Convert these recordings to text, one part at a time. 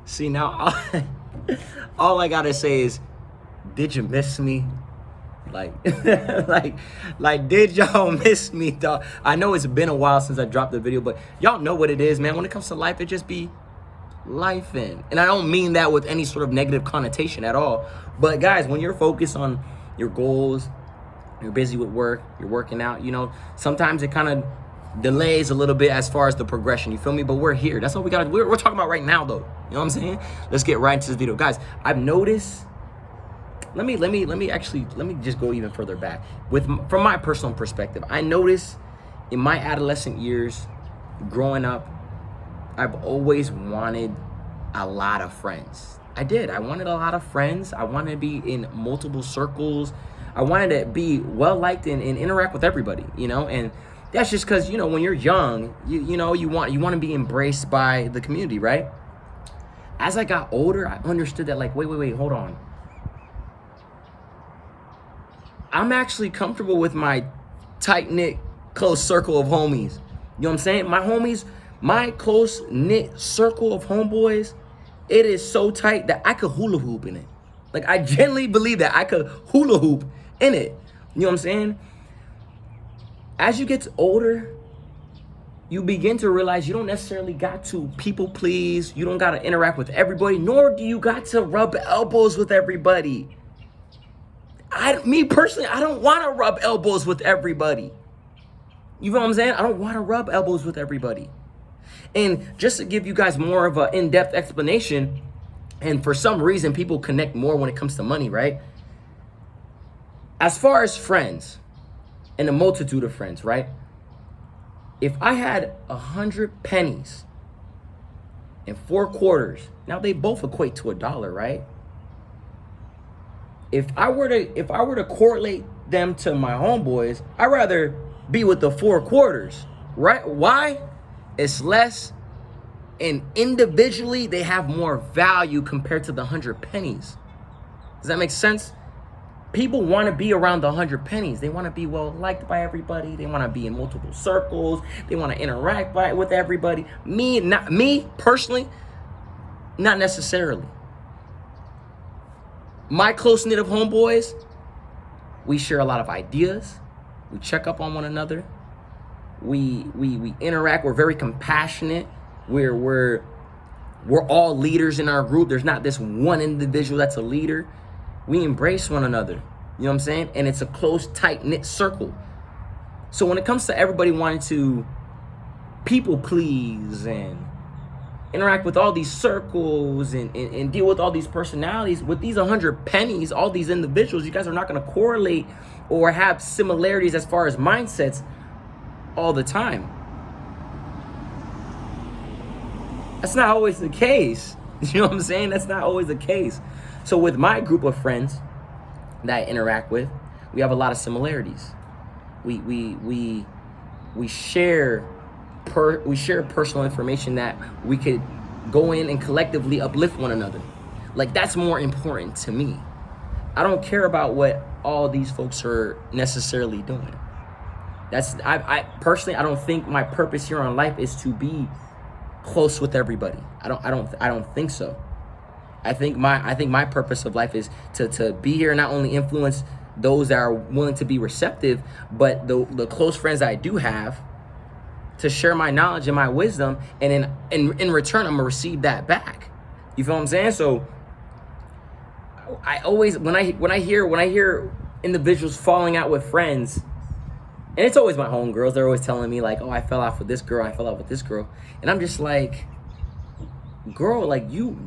See, now, all I gotta say is, did you miss me? Like, did y'all miss me, dog? I know it's been a while since I dropped the video, but y'all know what it is, man. When it comes to life, it just be life in. And I don't mean that with any sort of negative connotation at all. But guys, when you're focused on your goals, you're busy with work, you're working out, you know, sometimes it kind of delays a little bit as far as the progression, you feel me? But we're here. That's what we got. We're talking about right now, though. You know what I'm saying? Let's get right into this video. Guys, I've noticed, let me just go even further back. From my personal perspective, I noticed in my adolescent years, growing up, I've always wanted a lot of friends. I did. I wanted a lot of friends. I wanted to be in multiple circles. I wanted to be well-liked and interact with everybody, you know? And that's just because, you know, when you're young, you want to be embraced by the community, right? As I got older, I understood that, like, wait, hold on. I'm actually comfortable with my tight-knit, close circle of homies. You know what I'm saying? My homies, my close-knit circle of homeboys, it is so tight that I could hula hoop in it. Like, I genuinely believe that I could hula hoop in it. You know what I'm saying? As you get older, you begin to realize you don't necessarily got to people please. You don't got to interact with everybody, nor do you got to rub elbows with everybody. Me personally, I don't want to rub elbows with everybody. You know what I'm saying? I don't want to rub elbows with everybody. And just to give you guys more of an in-depth explanation, and for some reason, people connect more when it comes to money, right? As far as friends, and a multitude of friends, right? If I had 100 pennies and 4 quarters, now they both equate to $1, right? If I were to correlate them to my homeboys, I'd rather be with the 4 quarters, right? Why? It's less, and individually they have more value compared to the 100 pennies. Does that make sense? People want to be around the 100 pennies. They want to be well liked by everybody. They want to be in multiple circles. They want to interact with everybody. Me personally, not necessarily. My close-knit of homeboys, we share a lot of ideas. We check up on one another. We interact. We're very compassionate. We're all leaders in our group. There's not this one individual that's a leader. We embrace one another. You know what I'm saying? And it's a close, tight-knit circle. So when it comes to everybody wanting to people please and interact with all these circles and deal with all these personalities, with these 100 pennies, all these individuals, you guys are not going to correlate or have similarities as far as mindsets all the time. That's not always the case. You know what I'm saying? That's not always the case. So with my group of friends that I interact with, we have a lot of similarities. We share personal information that we could go in and collectively uplift one another. Like, that's more important to me. I don't care about what all these folks are necessarily doing. I personally, I don't think my purpose here on life is to be close with everybody. I don't think so. I think my purpose of life is to be here and not only influence those that are willing to be receptive, but the close friends that I do have, to share my knowledge and my wisdom, and in return, I'm gonna receive that back. You feel what I'm saying? So I always, when I hear individuals falling out with friends, and it's always my homegirls, they're always telling me like, oh, I fell out with this girl, I fell out with this girl, and I'm just like, girl, you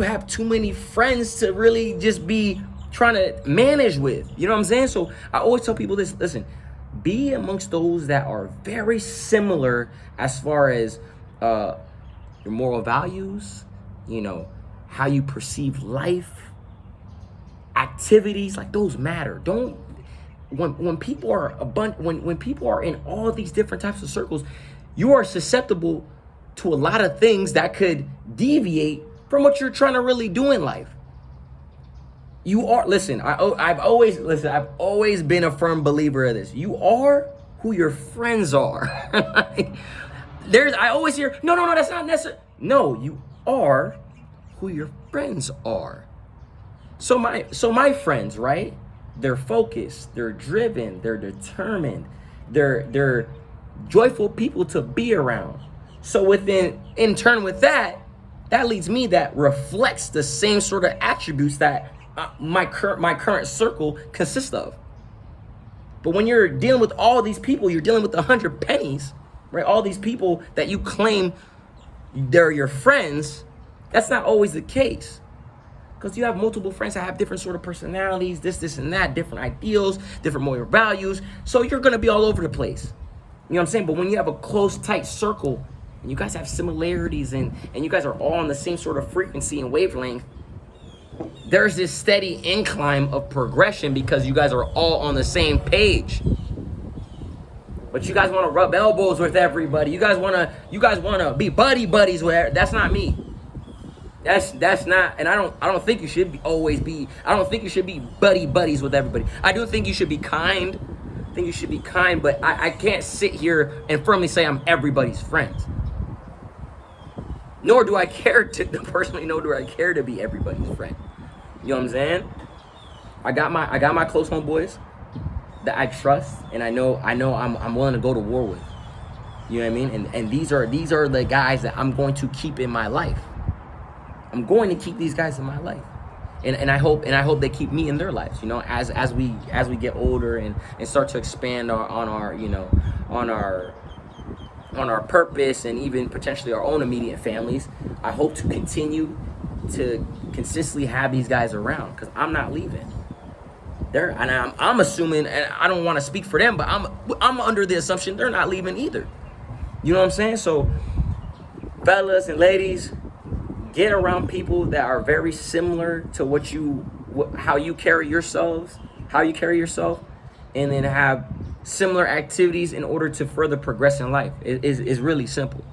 have too many friends to really just be trying to manage with. You know what I'm saying? So I always tell people this: listen, be amongst those that are very similar as far as your moral values, you know, how you perceive life, activities, like those matter. Don't when people are when people are in all these different types of circles, you are susceptible to a lot of things that could deviate from what you're trying to really do in life. You are, listen, I've always been a firm believer of this. You are who your friends are. I always hear, no, that's not necessary. No, you are who your friends are. So my friends, right? They're focused, they're driven, they're determined, they're joyful people to be around. So in turn with that leads me that reflects the same sort of attributes that my current circle consists of. But when you're dealing with all these people, you're dealing with 100 pennies, right? All these people that you claim they're your friends, that's not always the case. Because you have multiple friends that have different sort of personalities, this and that, different ideals, different moral values. So you're going to be all over the place. You know what I'm saying? But when you have a close, tight circle, and you guys have similarities, and you guys are all on the same sort of frequency and wavelength, there's this steady incline of progression because you guys are all on the same page. But you guys want to rub elbows with everybody. You guys want to be buddies with. That's not me. That's not, and I don't think you should be I don't think you should be buddies with everybody. I do think you should be kind. I think you should be kind, but I can't sit here and firmly say I'm everybody's friend. Nor do I care to personally, nor do I care to be everybody's friend. You know what I'm saying? I got my close homeboys that I trust, and I know I'm willing to go to war with. You know what I mean? And these are the guys that I'm going to keep in my life. I'm going to keep these guys in my life. And I hope they keep me in their lives, you know, as we get older and start to expand on our purpose and even potentially our own immediate families. I hope to continue to consistently have these guys around, because I'm not leaving. I'm assuming, and I don't want to speak for them, but I'm under the assumption they're not leaving either. You know what I'm saying? So, fellas and ladies, get around people that are very similar to how you carry yourself, and then have similar activities in order to further progress in life. It is really simple.